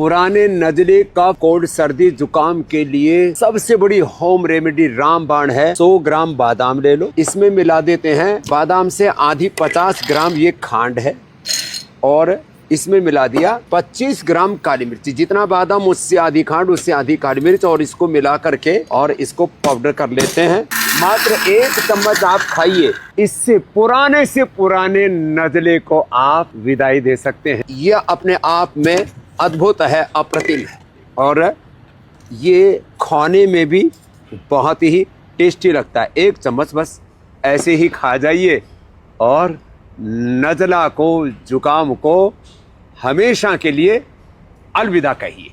पुराने नजले का कोल्ड सर्दी जुकाम के लिए सबसे बड़ी होम रेमेडी रामबाण है। 100 ग्राम बादाम ले लो, इसमें मिला देते हैं बादाम से आधी 50 ग्राम ये खांड है और इसमें मिला दिया 25 ग्राम काली मिर्ची। जितना बादाम उससे आधी खांड उससे आधी काली मिर्च और इसको मिला करके और इसको पाउडर कर लेते हैं। मात्र 1 चम्मच आप खाइए, इससे पुराने नजले को आप विदाई दे सकते हैं। यह अपने आप में अद्भुत है, अप्रतिम है और ये खाने में भी बहुत ही टेस्टी लगता है। 1 चम्मच बस ऐसे ही खा जाइए और नज़ला को जुकाम को हमेशा के लिए अलविदा कहिए।